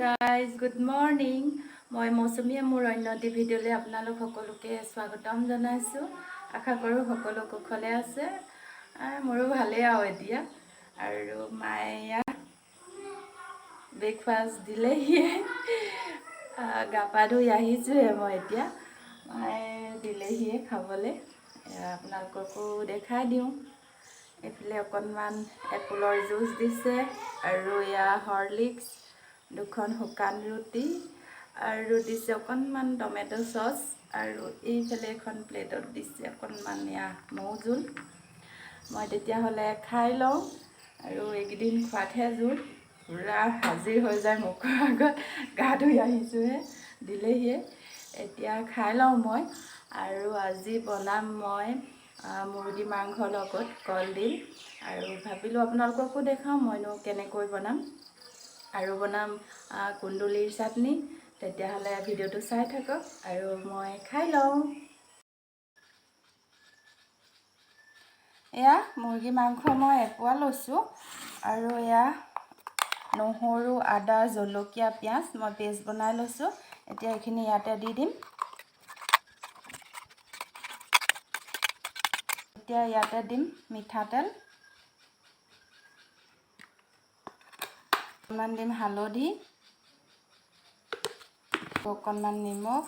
guys, good morning. মই মৌচুমী মোৰ অন্যটি ভিডিঅ'লৈ আপোনালোক সকলোকে স্বাগতম জনাইছো। আশা কৰো সকলো কুশলে আছে। মোৰো ভালে আৰু এতিয়া আৰু মায়া ব্ৰেকফাষ্ট দিলেহি গাপা ধুই আহিছো মই এতিয়া মায়ে দিলেহি খাবলৈ আপোনালোককো দেখাই দিওঁ। এফালে অকণমান এপলৰ জুচ দিছে আৰু ইয়া হৰলিক্স দুখন শুকান ৰুটি আৰু দিছে অকণমান টমেটো সস আৰু এইফালে এখন প্লেটত দিছে অকণমান ইয়া মৌ জোল। মই তেতিয়াহ'লে খাই লওঁ আৰু এইকেইদিন খোৱাতহে জোৰ পুৰা হাজিৰ হৈ যায় মুখৰ আগত। গা ধুই আহিছোঁহে দিলেহিয়ে এতিয়া খাই লওঁ মই। আৰু আজি বনাম মই মুৰ্গী মাংসৰ লগত কলডিল আৰু ভাবিলোঁ আপোনালোককো দেখাওঁ মইনো কেনেকৈ বনাম আৰু বনাম কুন্দুলিৰ চাটনি। তেতিয়াহ'লে ভিডিঅ'টো চাই থাকক আৰু মই খাই লওঁ। এয়া মুৰ্গী মাংস মই এপোৱা লৈছোঁ আৰু এয়া নহৰু আদা জলকীয়া পিঁয়াজ মই পেষ্ট বনাই লৈছোঁ। এতিয়া এইখিনি ইয়াতে দি দিম। এতিয়া ইয়াতে দিম মিঠাতেল, অকণমান দিম হালধি, অকণমান নিমখ,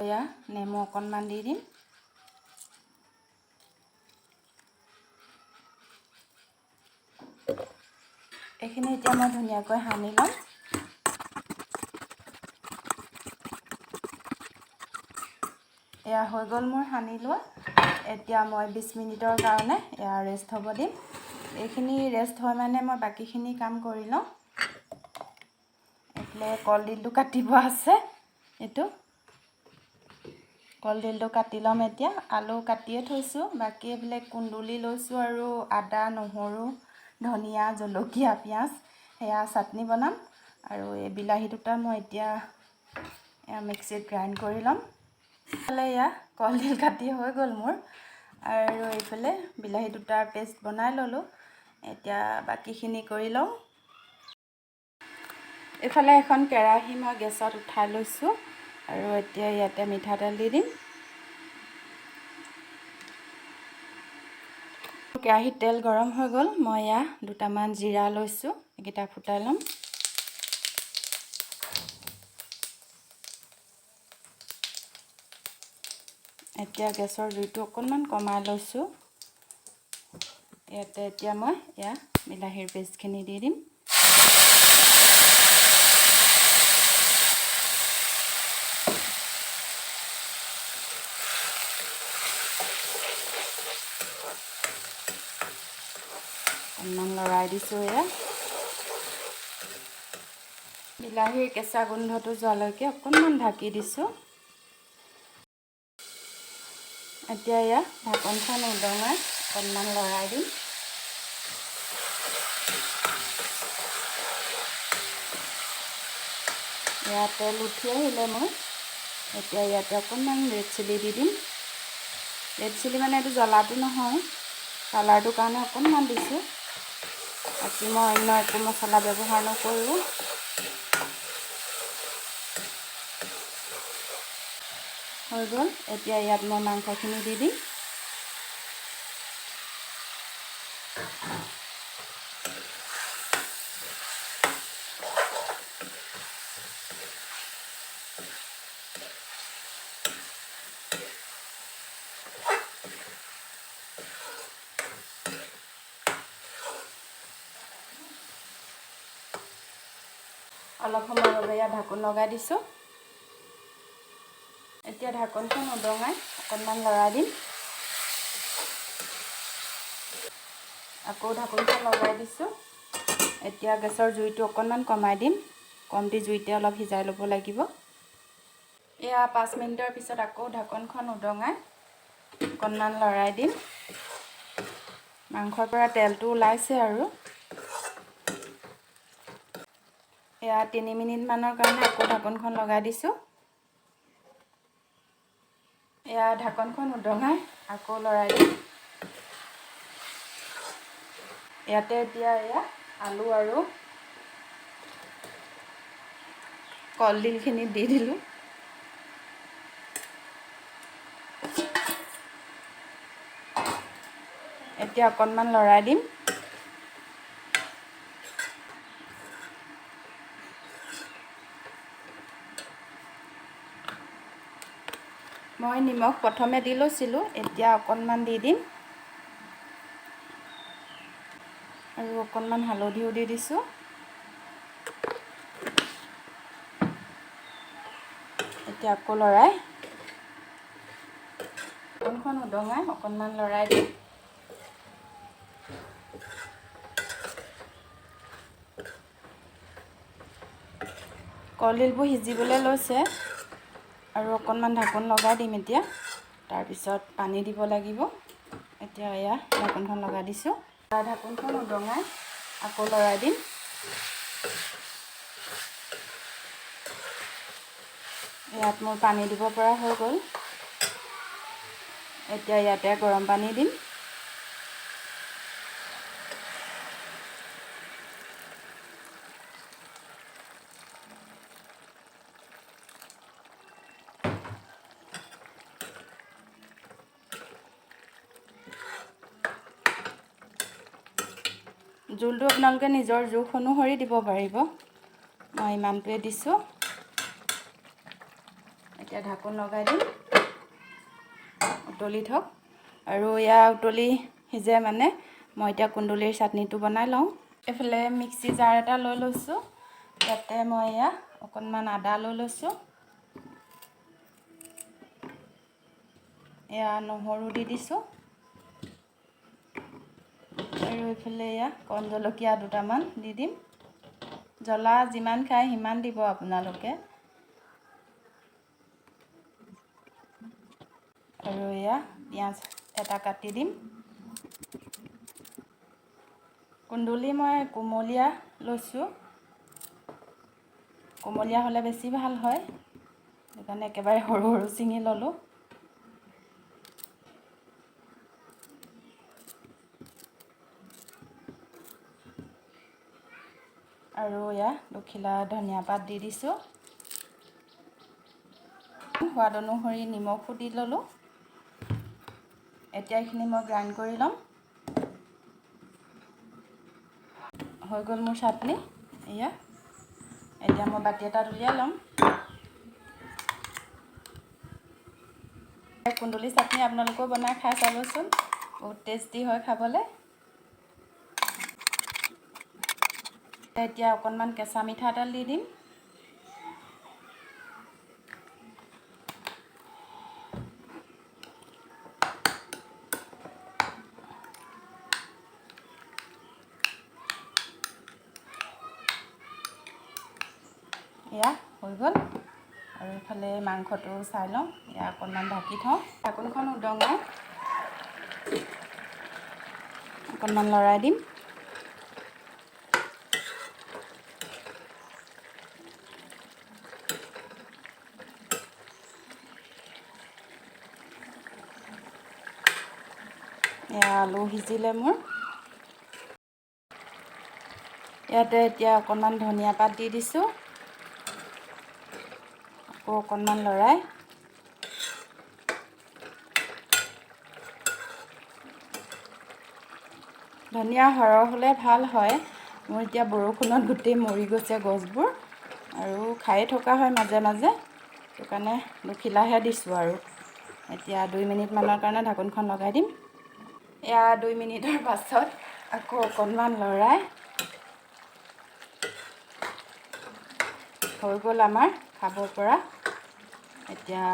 এয়া নেমু অকণমান দি দিম। এইখিনি এতিয়া মই ধুনীয়াকৈ সানি ল'ম। এয়া হৈ গ'ল মোৰ সানি লোৱা। এতিয়া মই 20 মিনিটৰ কাৰণে এয়া ৰেষ্ট হ'ব দিম। এইখিনি ৰেষ্ট হয় মানে মই বাকীখিনি কাম কৰি লওঁ। এইফালে কলডিলটো কাটিব আছে, এইটো কলডিলটো কাটি ল'ম। এতিয়া আলু কাটিয়ে থৈছোঁ, বাকী এইফালে কুন্দুলি লৈছোঁ আৰু আদা নহৰু ধনিয়া জলকীয়া পিঁয়াজ সেয়া চাটনি বনাম। আৰু এই বিলাহী দুটা মই এতিয়া মিক্সিত গ্ৰাইণ্ড কৰি ল'ম। এইফালে এয়া কলডিল কাটি হৈ গ'ল মোৰ আৰু এইফালে বিলাহী দুটাৰ পেষ্ট বনাই ল'লোঁ। এতিয়া বাকীখিনি কৰি লওঁ। এইফালে এখন কেৰাহী মই গেছত উঠাই লৈছোঁ আৰু এতিয়া ইয়াতে মিঠাতেল দি দিম। কেৰাহীত তেল গৰম হৈ গ'ল। মই এয়া দুটামান জিৰা লৈছোঁ, এইকেইটা ফুটাই ল'ম। এতিয়া গেছৰ জুইটো অকণমান কমাই লৈছোঁ। ইয়াতে এতিয়া মই এয়া বিলাহীৰ পেষ্টখিনি দি দিম। অকণমান লৰাই দিছোঁ। এয়া বিলাহীৰ কেঁচা গোন্ধটো যোৱালৈকে অকণমান ঢাকি দিছোঁ। এতিয়া এয়া ঢাকনখন উদঙাই অকণমান লৰাই দিম। এয়া তেল উঠি আহিলে মই এতিয়া ইয়াতে অকণমান ৰেড চিলি দি দিম। ৰেড চিলি মানে এইটো জ্বলাটো নহয়, কালাৰটোৰ কাৰণে অকণমান দিছোঁ। বাকী মই অন্য একো মছলা ব্যৱহাৰ নকৰোঁ। হৈ গ'ল। এতিয়া ইয়াত মই মাংসখিনি দি দিম। অলপ সময়ৰ বাবে ইয়াত ঢাকোন লগাই দিছোঁ। এতিয়া ঢাকনখন উদঙাই অকণমান লৰাই দিম। আকৌ ঢাকনখন লগাই দিছোঁ। এতিয়া গেছৰ জুইটো অকণমান কমাই দিম। কমটি জুইতে অলপ সিজাই ল'ব লাগিব। এয়া 5 মিনিটৰ পিছত আকৌ ঢাকনখন উদঙাই অকণমান লৰাই দিম। মাংসৰ পৰা তেলটো ওলাইছে আৰু এয়া 3 মিনিটমানৰ কাৰণে আকৌ ঢাকনখন লগাই দিছোঁ। এয়া ঢাকনখন উদঙাই আকৌ লৰাই দিম। ইয়াতে এতিয়া এয়া আলু আৰু কলডিলখিনি দি দিলোঁ। এতিয়া অকণমান লৰাই দিম। মই নিমখ প্ৰথমে দি লৈছিলোঁ, এতিয়া অকণমান দি দিম। আৰু অকণমান হালধিও দি দিছোঁ। এতিয়া আকৌ লৰাই ঢাকনখন উদঙাই অকণমান লৰাই দিম। কলডিলবোৰ সিজিবলৈ লৈছে আৰু অকণমান ঢাকন লগাই দিম এতিয়া। তাৰপিছত পানী দিব লাগিব। এতিয়া এয়া ঢাকনখন লগাই দিছোঁ। ঢাকনখন উদঙাই আকৌ লৰাই দিম। ইয়াত মোৰ পানী দিব পৰা হৈ গ'ল। এতিয়া ইয়াতে গৰম পানী দিম। জোলটো আপোনালোকে নিজৰ জোখ অনুসৰি দিব পাৰিব। মই ইমানটোৱে দিছোঁ। এতিয়া ঢাকন লগাই দিম, উতলি থওক। আৰু এয়া উতলি সিজে মানে মই এতিয়া কুন্দুলিৰ চাটনিটো বনাই লওঁ। এইফালে মিক্সি জাৰ এটা লৈ লৈছোঁ। ইয়াতে মই এয়া অকণমান আদা লৈ লৈছোঁ। এয়া নহৰু দি দিছোঁ। আৰু এইফালে এয়া কণ জলকীয়া দুটামান দি দিম। জ্বলা যিমান খায় সিমান দিব আপোনালোকে। আৰু এয়া পিঁয়াজ এটা কাটি দিম। কুন্দুলি মই কোমলীয়া লৈছোঁ। কোমলীয়া হ'লে বেছি ভাল হয়, সেইকাৰণে একেবাৰে সৰু সৰু ছিঙি ল'লোঁ। আৰু এয়া দুখিলা ধনিয়া পাত দি দিছোঁ। সোৱাদ অনুসৰি নিমখো দি ল'লোঁ। এতিয়া এইখিনি মই গ্ৰাইণ্ড কৰি ল'ম। হৈ গ'ল মোৰ চাটনি। এয়া এতিয়া মই বাতি এটাত উলিয়াই ল'ম। কুন্দুলি চাটনি আপোনালোকেও বনাই খাই চাবচোন, বহুত টেষ্টি হয় খাবলৈ। এতিয়া অকণমান কেঁচা মিঠাতেল দি দিম। এয়া হৈ গ'ল। আৰু এইফালে মাংসটো চাই লওঁ। এয়া অকণমান ঢাকি থওঁ। ঢাকনখন উদঙাই অকণমান লৰাই দিম। এয়া আলু সিজিলে মোৰ। ইয়াতে এতিয়া অকণমান ধনিয়া পাত দি দিছোঁ। আকৌ অকণমান লৰাই ধনিয়া সৰহ হ'লে ভাল হয়। মোৰ এতিয়া বৰষুণত গোটেই মৰি গৈছে গছবোৰ, আৰু খায়ে থকা হয় মাজে মাজে, সেইকাৰণে দুখিলাহে দিছোঁ। আৰু এতিয়া 2 মিনিটমানৰ কাৰণে ঢাকনখন লগাই দিম। এয়া 2 মিনিটৰ পাছত আকৌ অকণমান লৰাই হৈ গ'ল আমাৰ খাব পৰা। এতিয়া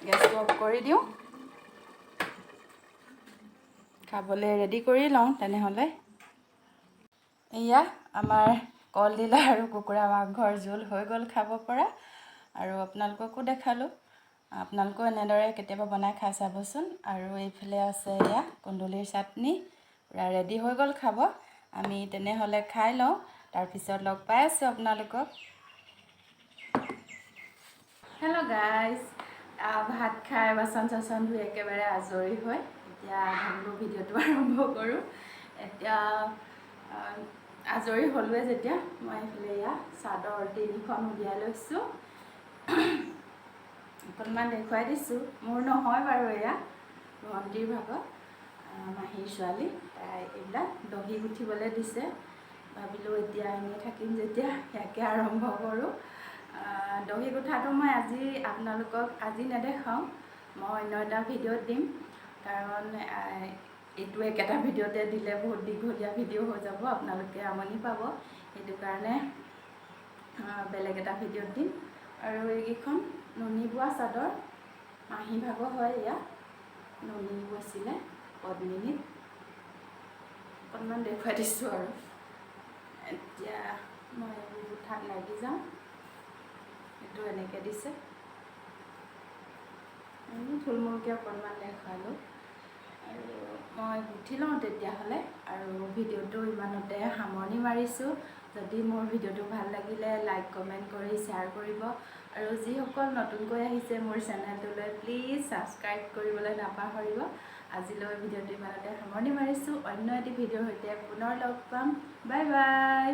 গেছটো অফ কৰি দিওঁ। খাবলৈ ৰেডি কৰি লওঁ তেনেহ'লে। এয়া আমাৰ কলডিল আৰু কুকুৰা মাংসৰ জোল হৈ গ'ল খাব পৰা। আৰু আপোনালোককো দেখালোঁ। আপোনালোকেও এনেদৰে কেতিয়াবা বনাই খাই চাবচোন। আৰু এইফালে আছে এয়া কুন্দুলিৰ চাটনি, পূৰা ৰেডি হৈ গ'ল খাব। আমি তেনেহ'লে খাই লওঁ, তাৰপিছত লগ পাই আছোঁ আপোনালোকক। হেল্ল' গাইজ, ভাত খাই বাচন চাচন ধুই একেবাৰে আজৰি হয় এতিয়া ভাবিলোঁ ভিডিঅ'টো আৰম্ভ কৰোঁ। এতিয়া আজৰি হ'লোৱে যেতিয়া মই এইফালে এয়া চাদৰ 3খন উলিয়াই লৈছোঁ। অকণমান দেখুৱাই দিছোঁ, মোৰ নহয় বাৰু এয়া ভণ্টিৰ ভাগৰ, মাহীৰ ছোৱালী। তাই এইবিলাক দহি গুঠিবলৈ দিছে। ভাবিলোঁ এতিয়া এনেই থাকিম যেতিয়া ইয়াকে আৰম্ভ কৰোঁ। দহি গুঠাটো মই আপোনালোকক আজি নেদেখাওঁ, মই অন্য এটা ভিডিঅ'ত দিম। কাৰণ এইটো একেটা ভিডিঅ'তে দিলে বহুত দীঘলীয়া ভিডিঅ' হৈ যাব, আপোনালোকে আমনি পাব। সেইটো কাৰণে বেলেগ এটা ভিডিঅ'ত দিম। আৰু এইকেইখন নুনি বোৱা চাদৰ, মাহী ভাগৰ হয়। এয়া নুনি বৈছিলে পদ্মিনীত। অকণমান দেখুৱাই দিছোঁ আৰু এতিয়া মই এইবোৰ গুঠাত লাগি যাওঁ। এইটো এনেকৈ দিছে, থুলমূলকৈ অকণমান দেখালোঁ। আৰু মই গুঠি লওঁ তেতিয়াহ'লে, আৰু ভিডিঅ'টো ইমানতে সামৰণি মাৰিছোঁ। যদি মোৰ ভিডিঅ'টো ভাল লাগিলে লাইক কমেণ্ট কৰি শ্বেয়াৰ কৰিব। আৰু যিসকল নতুনকৈ আহিছে মোৰ চেনেলটোলৈ প্লিজ ছাবস্ক্ৰাইব কৰিবলৈ নাপাহৰিব। আজিলৈ ভিডিঅ'টো ইমানতে সামৰণি মাৰিছোঁ। অন্য এটি ভিডিঅ'ৰ সৈতে পুনৰ লগ পাম। Bye bye.